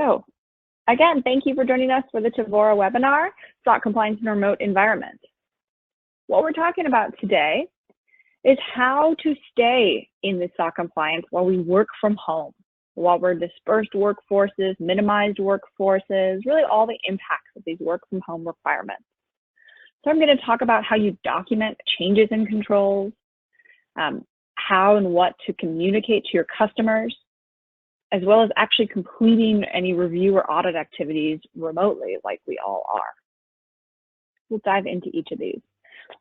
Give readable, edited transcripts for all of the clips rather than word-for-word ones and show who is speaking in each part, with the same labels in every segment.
Speaker 1: So again, thank you for joining us for the Tevora webinar, SOC Compliance in a Remote Environment. What we're talking about today is how to stay in the SOC compliance while we work from home, while we're dispersed workforces, minimized workforces, really all the impacts of these work from home requirements. So I'm going to talk about how you document changes in controls, how and what to communicate to your customers, as well as actually completing any review or audit activities remotely like we all are. We'll dive into each of these.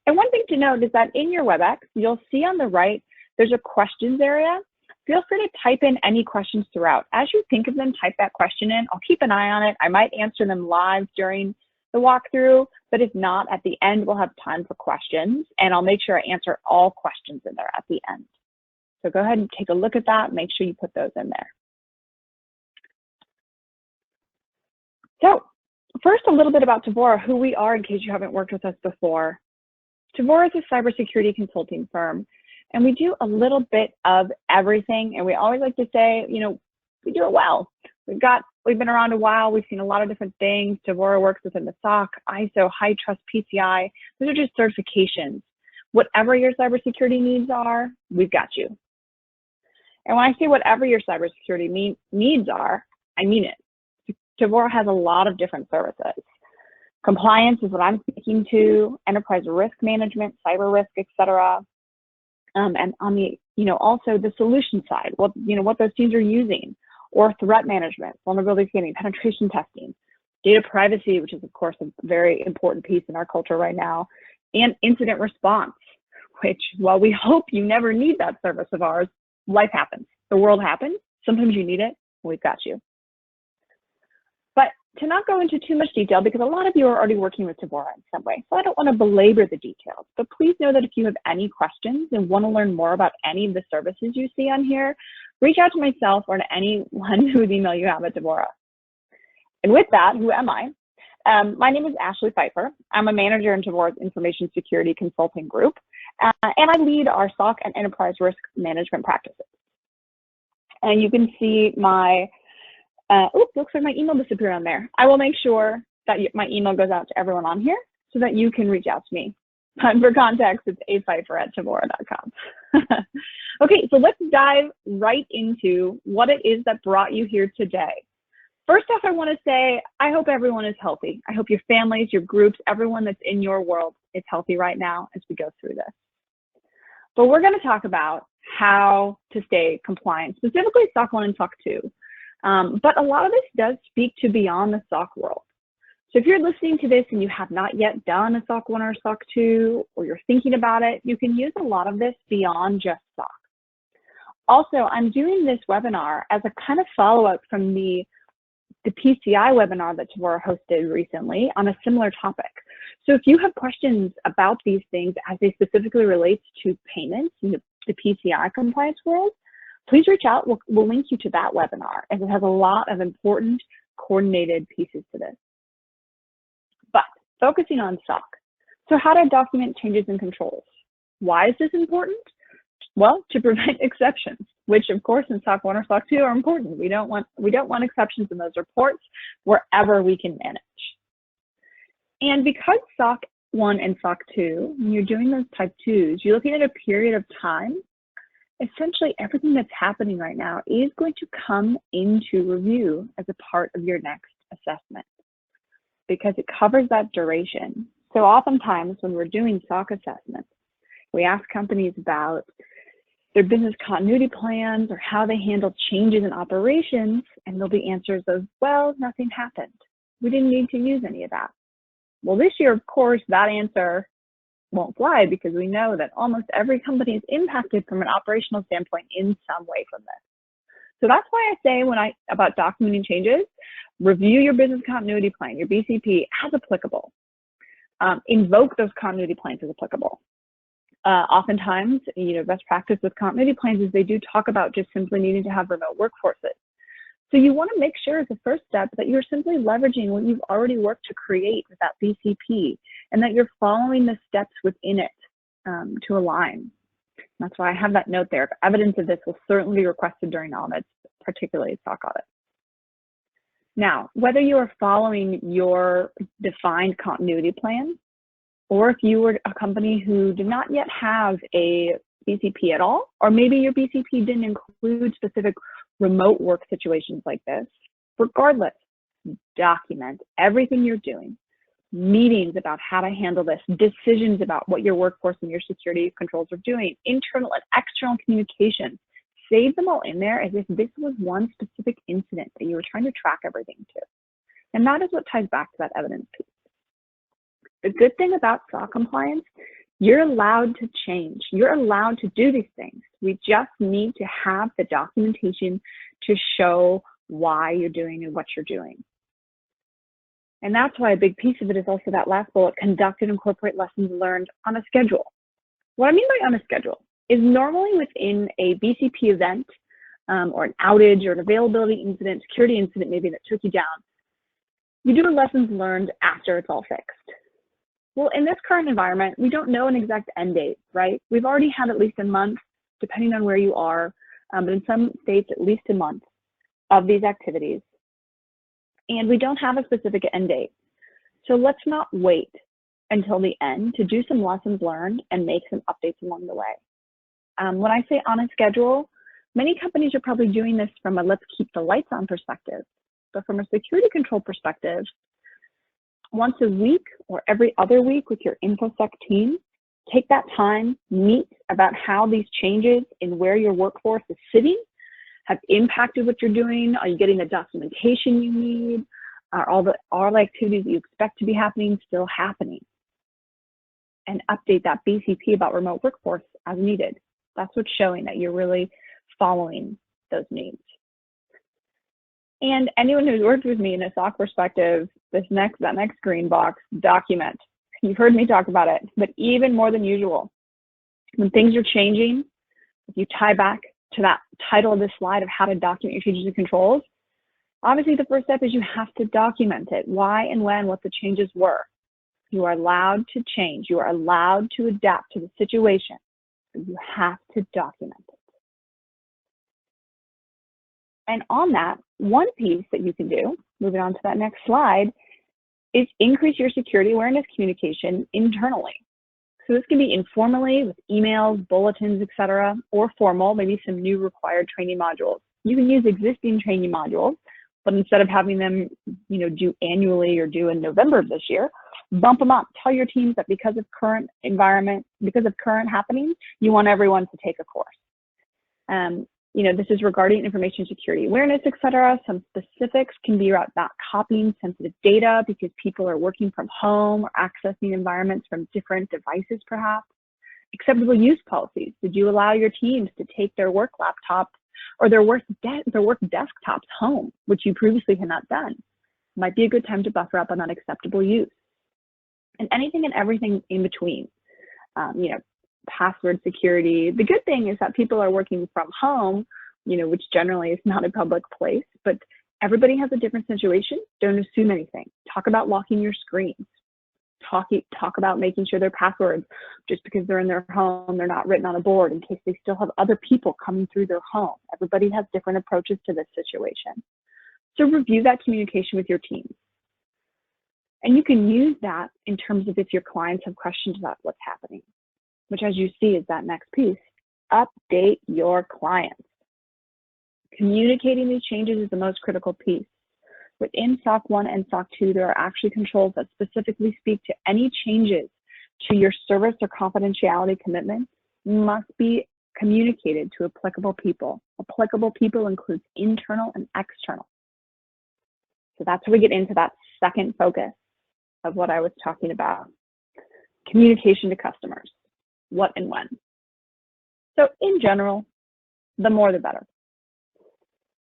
Speaker 1: And one thing to note is that in your WebEx, you'll see on the right, there's a questions area. Feel free to type in any questions throughout. As you think of them, type that question in. I'll keep an eye on it. I might answer them live during the walkthrough, but if not, at the end, we'll have time for questions, and I'll make sure I answer all questions in there at the end. So go ahead and take a look at that. Make sure you put those in there. So first, a little bit about Tevora, who we are in case you haven't worked with us before. Tevora is a cybersecurity consulting firm, and we do a little bit of everything. And we always like to say, you know, we do it well. We've been around a while. We've seen a lot of different things. Tevora works within the SOC, ISO, High Trust, PCI. Those are just certifications. Whatever your cybersecurity needs are, we've got you. And when I say whatever your cybersecurity needs are, I mean it. Tevora has a lot of different services. Compliance is what I'm speaking to, enterprise risk management, cyber risk, et cetera. And on the, also the solution side, what those teams are using, or threat management, vulnerability scanning, penetration testing, data privacy, which is of course a very important piece in our culture right now, and incident response, which while we hope you never need that service of ours, life happens, the world happens, sometimes you need it, we've got you. But to not go into too much detail, because a lot of you are already working with Tevora in some way, so I don't want to belabor the details, but please know that if you have any questions and want to learn more about any of the services you see on here, reach out to myself or to anyone whose email you have at Tevora. And with that, who am I? My name is Ashley Pfeiffer. I'm a manager in Tevora's Information Security Consulting Group, and I lead our SOC and enterprise risk management practices. And you can see my looks like my email disappeared on there. I will make sure that my email goes out to everyone on here so that you can reach out to me. For context, it's apfeiffer@tevora.com. Okay, so let's dive right into what it is that brought you here today. First off, I want to say, I hope everyone is healthy. I hope your families, your groups, everyone that's in your world is healthy right now as we go through this. But we're going to talk about how to stay compliant, specifically SOC 1 and SOC 2. But a lot of this does speak to beyond the SOC world. So if you're listening to this and you have not yet done a SOC 1 or SOC 2, or you're thinking about it, you can use a lot of this beyond just SOC. Also, I'm doing this webinar as a kind of follow-up from the PCI webinar that Tevora hosted recently on a similar topic. So if you have questions about these things as they specifically relate to payments in the PCI compliance world, please reach out. We'll link you to that webinar, as it has a lot of important coordinated pieces to this. But focusing on SOC. So how to document changes in controls. Why is this important? Well, to prevent exceptions, which of course in SOC 1 or SOC 2 are important. We don't want exceptions in those reports wherever we can manage. And because SOC 1 and SOC 2, when you're doing those type 2s, you're looking at a period of time. Essentially, everything that's happening right now is going to come into review as a part of your next assessment, because it covers that duration. So oftentimes when we're doing SOC assessments, we ask companies about their business continuity plans or how they handle changes in operations, and there'll be answers of, well, nothing happened. We didn't need to use any of that. Well, this year, of course, that answer won't fly, because we know that almost every company is impacted from an operational standpoint in some way from this. So that's why I say about documenting changes, review your business continuity plan, your BCP as applicable. Invoke those continuity plans as applicable. Oftentimes, best practice with continuity plans is they do talk about just simply needing to have remote workforces. So you want to make sure as a first step that you're simply leveraging what you've already worked to create with that BCP, and that you're following the steps within it to align. That's why I have that note there. Evidence of this will certainly be requested during audits, particularly SOC audits. Now, whether you are following your defined continuity plan, or if you were a company who did not yet have a BCP at all, or maybe your BCP didn't include specific remote work situations like this, regardless, document everything you're doing, meetings about how to handle this, decisions about what your workforce and your security controls are doing, internal and external communications. Save them all in there as if this was one specific incident that you were trying to track everything to. And that is what ties back to that evidence piece. The good thing about SOC compliance, you're allowed to change. You're allowed to do these things. We just need to have the documentation to show why you're doing and what you're doing. And that's why a big piece of it is also that last bullet, conduct and incorporate lessons learned on a schedule. What I mean by on a schedule is normally within a BCP event or an outage or an availability incident, security incident maybe that took you down, you do a lessons learned after it's all fixed. Well, in this current environment, we don't know an exact end date, right? We've already had at least a month, depending on where you are, but in some states, at least a month of these activities. And we don't have a specific end date. So let's not wait until the end to do some lessons learned and make some updates along the way. When I say on a schedule, many companies are probably doing this from a let's keep the lights on perspective. But from a security control perspective, once a week or every other week with your InfoSec team, take that time, meet about how these changes in where your workforce is sitting have impacted what you're doing. Are you getting the documentation you need? Are all the activities that you expect to be happening still happening? And update that BCP about remote workforce as needed. That's what's showing that you're really following those needs. And anyone who's worked with me in a SOC perspective, that next green box, document. You've heard me talk about it, but even more than usual, when things are changing, if you tie back to that title of this slide of how to document your changes and controls, obviously the first step is you have to document it. Why and when, what the changes were. You are allowed to change. You are allowed to adapt to the situation. You have to document it. And on that, one piece that you can do, moving on to that next slide, is increase your security awareness communication internally. So this can be informally with emails, bulletins, etc., or formal, maybe some new required training modules. You can use existing training modules, but instead of having them, due annually or due in November of this year, bump them up. Tell your teams that because of current environment, because of current happenings, you want everyone to take a course. This is regarding information security awareness, etc. Some specifics can be about not copying sensitive data because people are working from home or accessing environments from different devices, perhaps. Acceptable use policies. Did you allow your teams to take their work laptops or their work desktops home, which you previously had not done? Might be a good time to buffer up on unacceptable use. And anything and everything in between. Password security. The good thing is that people are working from home, which generally is not a public place, but everybody has a different situation. Don't assume anything. Talk about locking your screens. Talk about making sure their passwords, just because they're in their home, they're not written on a board in case they still have other people coming through their home. Everybody has different approaches to this situation. So review that communication with your team. And you can use that in terms of if your clients have questions about what's happening, which as you see is that next piece. Update your clients. Communicating these changes is the most critical piece. Within SOC 1 and SOC 2, there are actually controls that specifically speak to any changes to your service or confidentiality commitments must be communicated to applicable people. Applicable people includes internal and external. So that's where we get into that second focus of what I was talking about. Communication to customers. What and when. So in general, the more the better.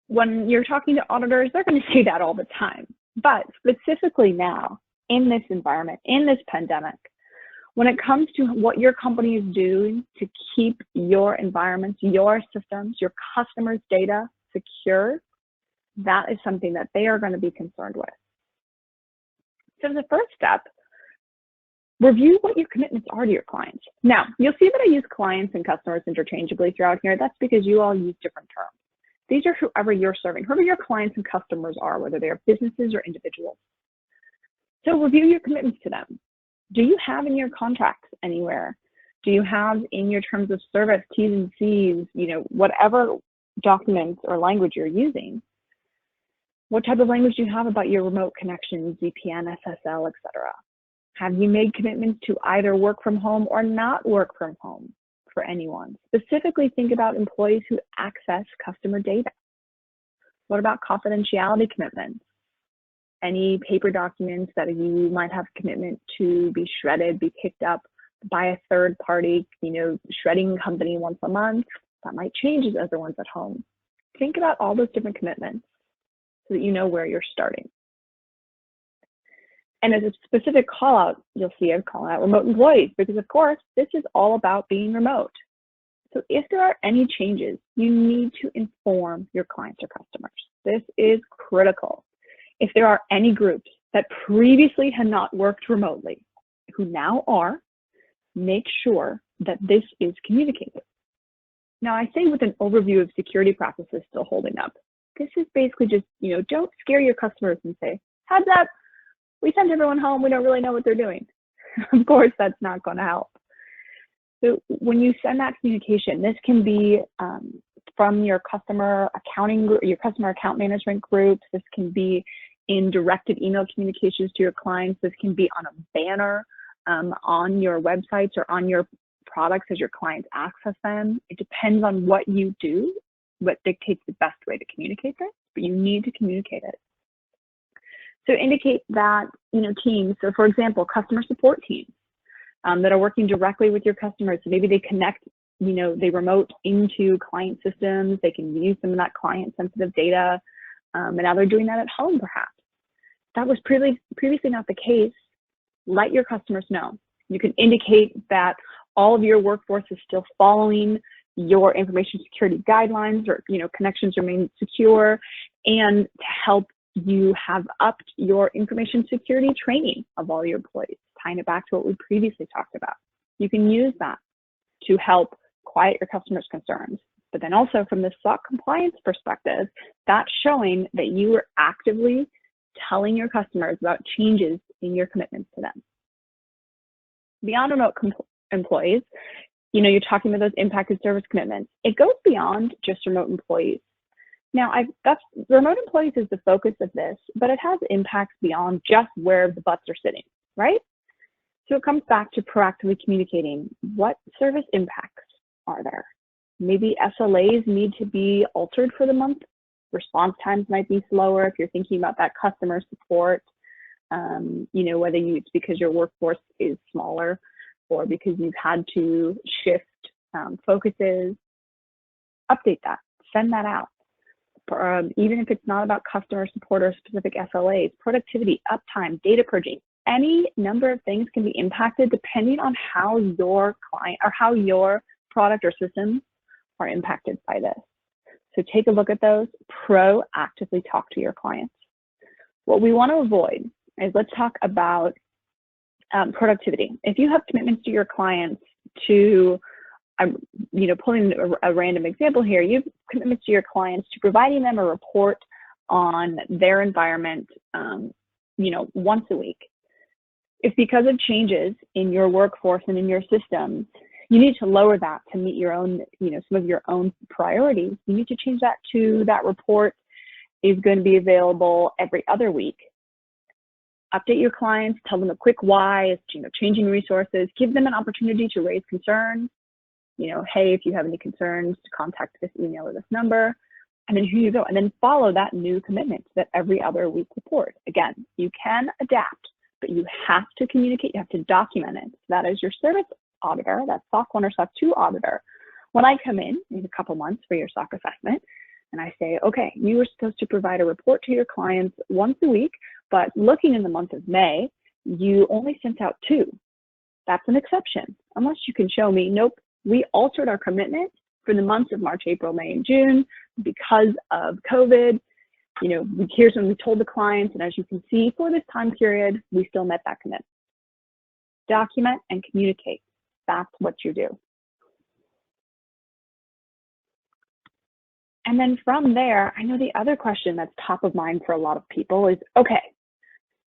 Speaker 1: When you're talking to auditors, they're going to say that all the time. But specifically now, in this environment, in this pandemic, when it comes to what your company is doing to keep your environments, your systems, your customers' data secure, that is something that they are going to be concerned with. So the first step, review what your commitments are to your clients. Now, you'll see that I use clients and customers interchangeably throughout here. That's because you all use different terms. These are whoever you're serving, whoever your clients and customers are, whether they are businesses or individuals. So review your commitments to them. Do you have in your contracts anywhere? Do you have in your terms of service, T's and C's, whatever documents or language you're using? What type of language do you have about your remote connections, VPN, SSL, etc.? Have you made commitments to either work from home or not work from home for anyone? Specifically, think about employees who access customer data. What about confidentiality commitments? Any paper documents that you might have commitment to be shredded, be picked up by a third party, shredding company once a month, that might change as other ones at home. Think about all those different commitments so that you know where you're starting. And as a specific call out, you'll see I've called out remote employees because of course, this is all about being remote. So if there are any changes, you need to inform your clients or customers. This is critical. If there are any groups that previously had not worked remotely, who now are, make sure that this is communicated. Now, I say with an overview of security practices still holding up, this is basically just, don't scare your customers and say, heads up, we sent everyone home, we don't really know what they're doing. Of course, that's not going to help. So when you send that communication, this can be from your customer accounting group, your customer account management groups. This can be in directed email communications to your clients. This can be on a banner on your websites or on your products as your clients access them. It depends on what you do, what dictates the best way to communicate this, but you need to communicate it. So indicate that, teams, so for example, customer support teams that are working directly with your customers. So maybe they connect, they remote into client systems. They can use some of that client sensitive data. And now they're doing that at home, perhaps. That was previously not the case. Let your customers know. You can indicate that all of your workforce is still following your information security guidelines or, connections remain secure, and to help you have upped your information security training of all your employees, tying it back to what we previously talked about. You can use that to help quiet your customers' concerns. But then also from the SOC compliance perspective, that's showing that you are actively telling your customers about changes in your commitments to them. Beyond remote employees, you're talking about those impacted service commitments. It goes beyond just remote employees. Now, remote employees is the focus of this, but it has impacts beyond just where the butts are sitting, right? So it comes back to proactively communicating what service impacts are there. Maybe SLAs need to be altered for the month. Response times might be slower if you're thinking about that customer support, whether it's because your workforce is smaller or because you've had to shift focuses. Update that, send that out. Even if it's not about customer support or specific SLAs, productivity, uptime, data purging, any number of things can be impacted depending on how your client or how your product or systems are impacted by this. So take a look at those, proactively talk to your clients. What we want to avoid is, let's talk about productivity. If you have commitments to your clients to, pulling a random example here, you have commitments to your clients to providing them a report on their environment, once a week. If because of changes in your workforce and in your systems, you need to lower that to meet your own, some of your own priorities, you need to change that to that report is going to be available every other week. Update your clients, tell them a quick why, changing resources, give them an opportunity to raise concerns. Hey, if you have any concerns, contact this email or this number, and then here you go. And then follow that new commitment, that every other week report. Again, you can adapt, but you have to communicate, you have to document it. That is your service auditor, that SOC 1 or SOC 2 auditor. When I come in a couple months for your SOC assessment, and I say, okay, you were supposed to provide a report to your clients once a week, but looking in the month of May, you only sent out 2. That's an exception, unless you can show me, nope, we altered our commitment for the months of March, April, May, and June because of COVID. Here's when we told the clients, and as you can see, for this time period, we still met that commitment. Document and communicate. That's what you do. And then from there, I know the other question that's top of mind for a lot of people is, okay,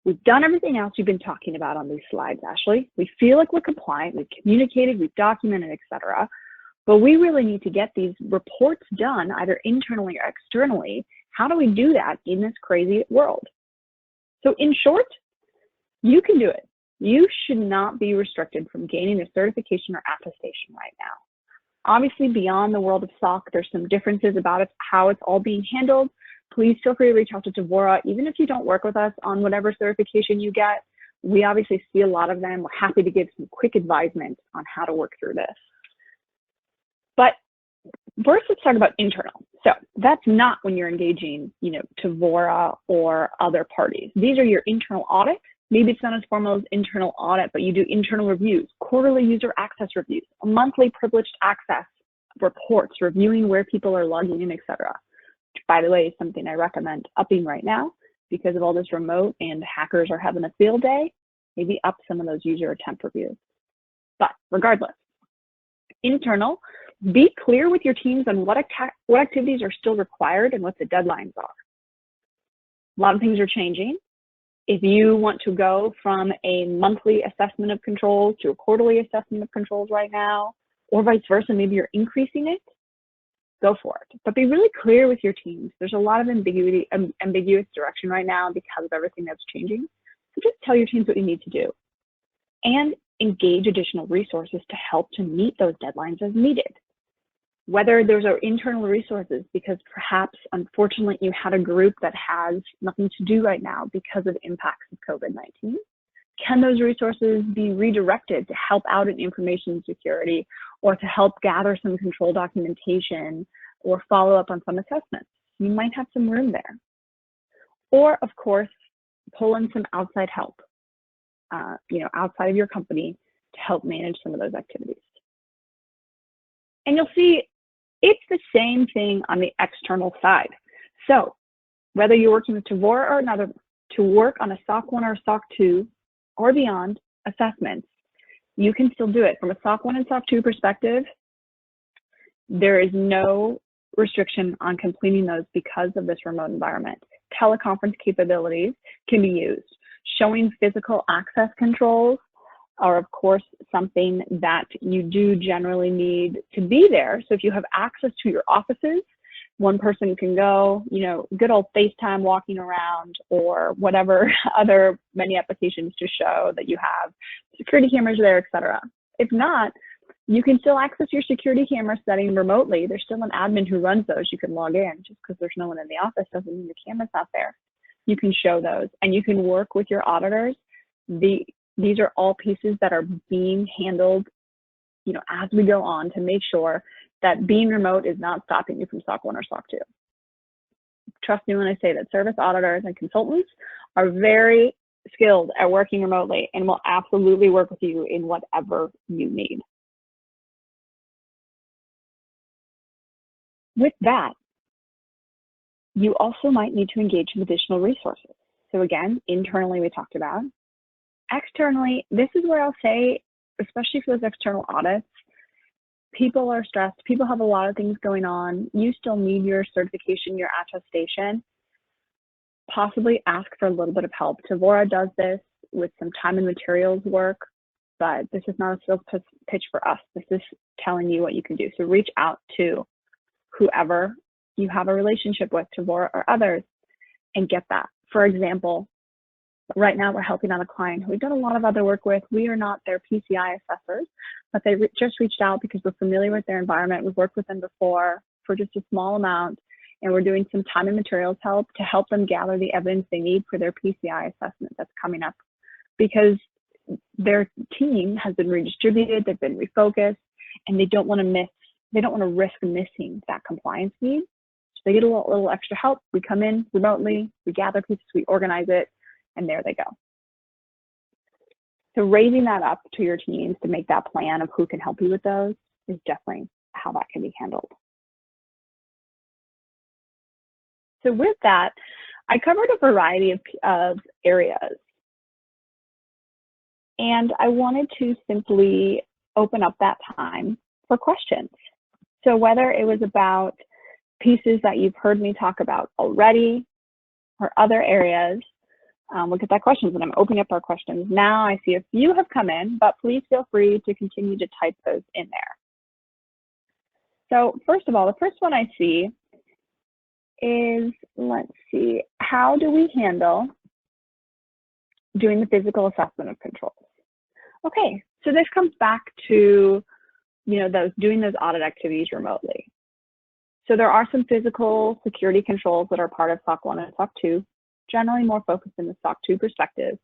Speaker 1: we've done everything else you've been talking about on these slides, Ashley. We feel like we're compliant, we've communicated, we've documented, et cetera. But we really need to get these reports done either internally or externally. How do we do that in this crazy world? So in short, you can do it. You should not be restricted from gaining a certification or attestation right now. Obviously, beyond the world of SOC, there's some differences about it, how it's all being handled. Please feel free to reach out to Tevora. Even if you don't work with us on whatever certification you get, we obviously see a lot of them. We're happy to give some quick advisement on how to work through this. But first, let's talk about internal. So that's not when you're engaging, Tevora or other parties. These are your internal audits. Maybe it's not as formal as internal audit, but you do internal reviews, quarterly user access reviews, monthly privileged access reports, reviewing where people are logging in, et cetera. Which, by the way, is something I recommend upping right now because of all this remote and hackers are having a field day. Maybe up some of those user attempt reviews. But regardless, internal, be clear with your teams on what activities are still required and what the deadlines are. A lot of things are changing. If you want to go from a monthly assessment of controls to a quarterly assessment of controls right now, or vice versa, maybe you're increasing it, go for it. But be really clear with your teams. There's a lot of ambiguous direction right now because of everything that's changing. So just tell your teams what you need to do. And engage additional resources to help to meet those deadlines as needed. Whether those are internal resources because perhaps, unfortunately, you had a group that has nothing to do right now because of impacts of COVID-19. Can those resources be redirected to help out in information security or to help gather some control documentation or follow up on some assessments? You might have some room there. Or, of course, pull in some outside help, outside of your company to help manage some of those activities. And you'll see it's the same thing on the external side. So whether you're working with Tevora or another to work on a SOC 1 or SOC 2 or beyond assessments, you can still do it. From a SOC 1 and SOC 2 perspective, there is no restriction on completing those because of this remote environment. Teleconference capabilities can be used. Showing physical access controls are, of course, something that you do generally need to be there. So if you have access to your offices, one person can go, good old FaceTime walking around or whatever other many applications to show that you have security cameras there, et cetera. If not, you can still access your security camera setting remotely. There's still an admin who runs those. You can log in. Just because there's no one in the office doesn't mean the camera's not there. You can show those and you can work with your auditors. These are all pieces that are being handled, as we go on to make sure that being remote is not stopping you from SOC 1 or SOC 2. Trust me when I say that service auditors and consultants are very skilled at working remotely and will absolutely work with you in whatever you need. With that, you also might need to engage in additional resources. So again, internally we talked about. Externally, this is where I'll say, especially for those external audits, people are stressed. People have a lot of things going on. You still need your certification, your attestation. Possibly ask for a little bit of help. Tevora does this with some time and materials work, but this is not a sales pitch for us. This is telling you what you can do. So reach out to whoever you have a relationship with, Tevora or others, and get that. For example, right now we're helping out a client who we've done a lot of other work with. We are not their PCI assessors, but they just reached out because we're familiar with their environment. We've worked with them before for just a small amount, and we're doing some time and materials help to help them gather the evidence they need for their PCI assessment that's coming up, because their team has been redistributed, they've been refocused, and they don't want to risk missing that compliance need. So they get a little extra help. We come in remotely, we gather pieces, we organize it, and there they go. So raising that up to your teams to make that plan of who can help you with those is definitely how that can be handled. So with that, I covered a variety of areas. And I wanted to simply open up that time for questions. So whether it was about pieces that you've heard me talk about already or other areas, we'll get that questions, and I'm opening up our questions now. I see a few have come in, but please feel free to continue to type those in there. So first of all, the first one I see is, let's see, how do we handle doing the physical assessment of controls? Okay, so this comes back to, doing those audit activities remotely. So there are some physical security controls that are part of SOC 1 and SOC 2, generally more focused in the SOC 2 perspective.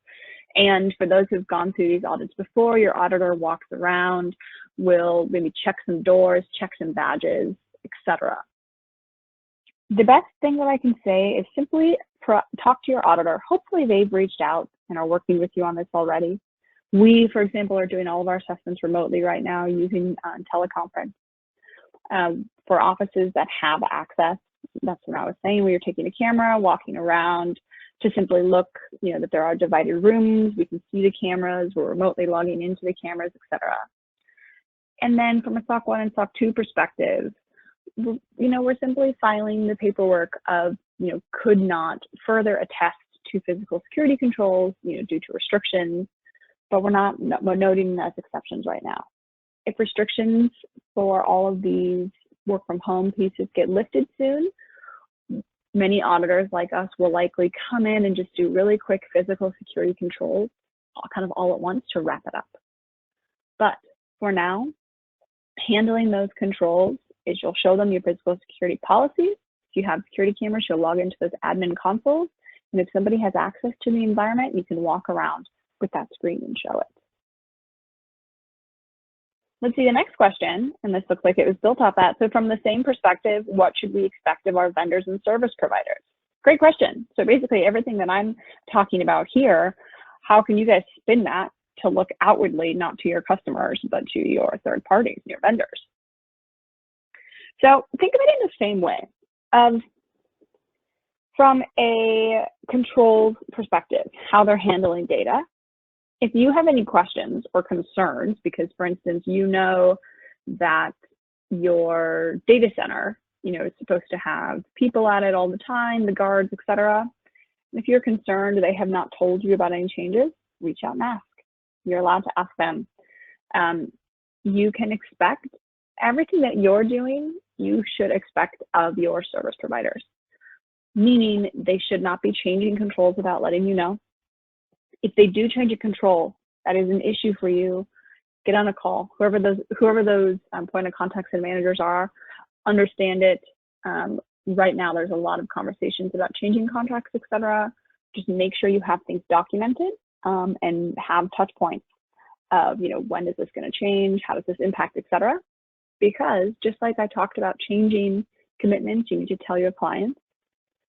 Speaker 1: And for those who've gone through these audits before, your auditor walks around, will maybe check some doors, check some badges, etc. The best thing that I can say is simply talk to your auditor. Hopefully they've reached out and are working with you on this already. We, for example, are doing all of our assessments remotely right now using teleconference. For offices that have access, that's what I was saying, we are taking a camera, walking around to simply look, that there are divided rooms, we can see the cameras, we're remotely logging into the cameras, etc. And then from a SOC 1 and SOC 2 perspective, we're simply filing the paperwork of, could not further attest to physical security controls, due to restrictions, but we're noting them as exceptions right now. If restrictions for all of these work from home pieces get lifted soon, many auditors like us will likely come in and just do really quick physical security controls, kind of all at once to wrap it up. But for now, handling those controls is you'll show them your physical security policies. If you have security cameras, you'll log into those admin consoles. And if somebody has access to the environment, you can walk around with that screen and show it. Let's see the next question, and this looks like it was built off that. So from the same perspective, what should we expect of our vendors and service providers? Great question. So basically everything that I'm talking about here, how can you guys spin that to look outwardly, not to your customers, but to your third parties, your vendors? So think of it in the same way. From a controls perspective, how they're handling data. If you have any questions or concerns, because for instance, that your data center, is supposed to have people at it all the time, the guards, etc. If you're concerned they have not told you about any changes, reach out and ask. You're allowed to ask them. You can expect everything that you're doing, you should expect of your service providers, meaning they should not be changing controls without letting you know. If they do change a control that is an issue for you, get on a call. Whoever those point of contacts and managers are, understand it. Right now, there's a lot of conversations about changing contracts, etc. Just make sure you have things documented and have touch points of, when is this going to change? How does this impact, etc. Because just like I talked about changing commitments, you need to tell your clients,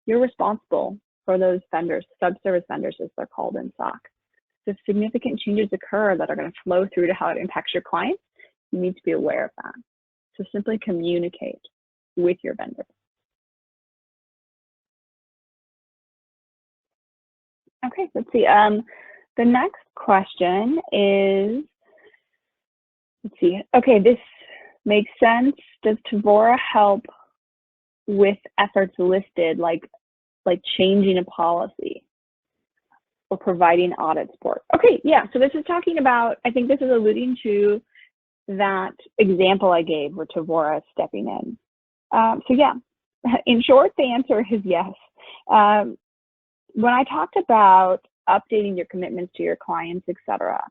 Speaker 1: you're responsible for those vendors, subservice vendors as they're called in SOC. So if significant changes occur that are going to flow through to how it impacts your clients, you need to be aware of that. So simply communicate with your vendor. Okay, let's see. The next question is, let's see. Okay, this makes sense. Does Tevora help with efforts listed, like changing a policy or providing audit support? Okay, yeah, so this is talking about, I think this is alluding to that example I gave where Tevora is stepping in. So yeah, in short, the answer is yes. When I talked about updating your commitments to your clients, etc.,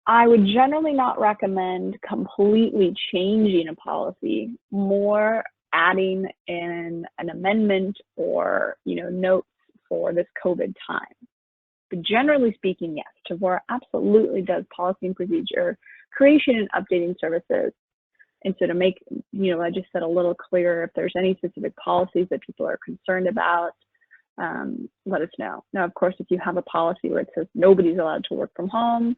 Speaker 1: I would generally not recommend completely changing a policy, more adding in an amendment or notes for this COVID time. But generally speaking, yes, Tevora absolutely does policy and procedure creation and updating services. And so to make, I just said a little clearer, if there's any specific policies that people are concerned about, let us know. Now, of course, if you have a policy where it says nobody's allowed to work from home,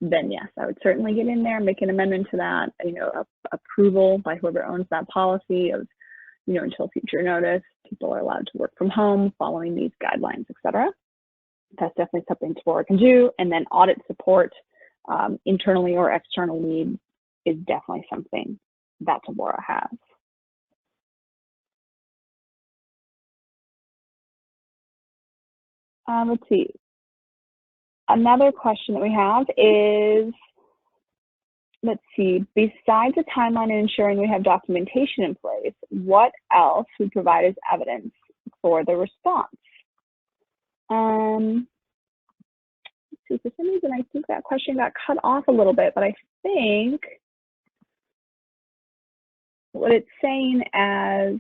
Speaker 1: then yes, I would certainly get in there, make an amendment to that, approval by whoever owns that policy of, until future notice, people are allowed to work from home following these guidelines, etc. That's definitely something Tevora can do. And then audit support, internally or externally, is definitely something that Tevora has. Let's see. Another question that we have is, let's see, besides the timeline and ensuring we have documentation in place, what else would provide as evidence for the response? Let's see, for some reason, I think that question got cut off a little bit, but I think what it's saying as,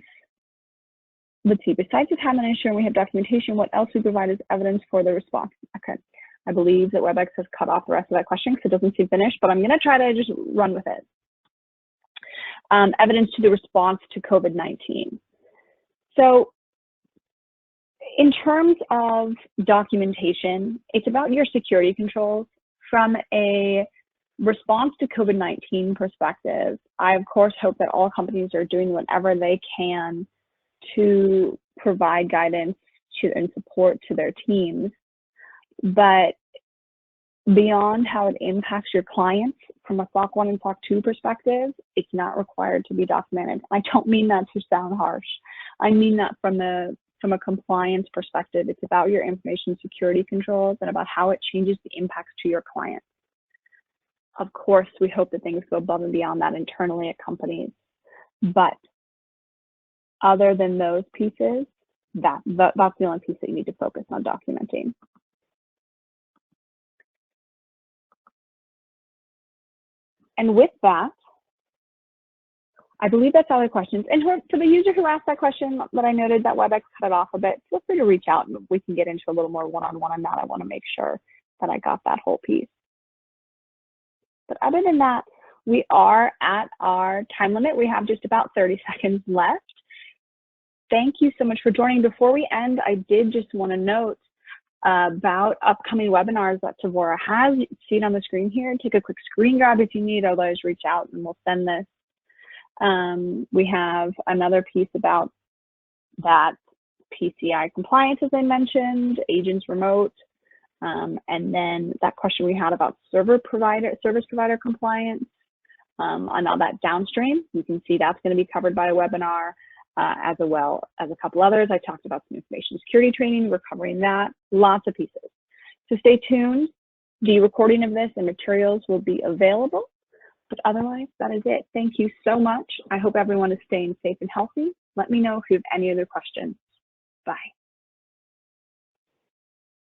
Speaker 1: let's see, besides the timeline and ensuring we have documentation, what else would provide as evidence for the response? Okay. I believe that WebEx has cut off the rest of that question because it doesn't seem finished, but I'm going to try to just run with it. Evidence to the response to COVID-19. So in terms of documentation, it's about your security controls. From a response to COVID-19 perspective, I, of course, hope that all companies are doing whatever they can to provide guidance to and support to their teams. But beyond how it impacts your clients from a SOC 1 and SOC 2 perspective, it's not required to be documented. I don't mean that to sound harsh. I mean that from a compliance perspective. It's about your information security controls and about how it changes the impacts to your clients. Of course, we hope that things go above and beyond that internally at companies. But other than those pieces, that's the only piece that you need to focus on documenting. And with that, I believe that's all the questions. And for the user who asked that question that I noted that WebEx cut it off a bit, feel free to reach out and we can get into a little more one-on-one on that. I want to make sure that I got that whole piece. But other than that, we are at our time limit. We have just about 30 seconds left. Thank you so much for joining. Before we end, I did just want to note about upcoming webinars that Tevora has. You can see it on the screen here. Take a quick screen grab if you need, otherwise reach out and we'll send this. We have another piece about that PCI compliance, as I mentioned, agents remote, and then that question we had about service provider compliance, and all that downstream. You can see that's going to be covered by a webinar, as well as a couple others. I talked about some information security training. We're covering that. Lots of pieces. So stay tuned. The recording of this and materials will be available. But otherwise, that is it. Thank you so much. I hope everyone is staying safe and healthy. Let me know if you have any other questions. Bye.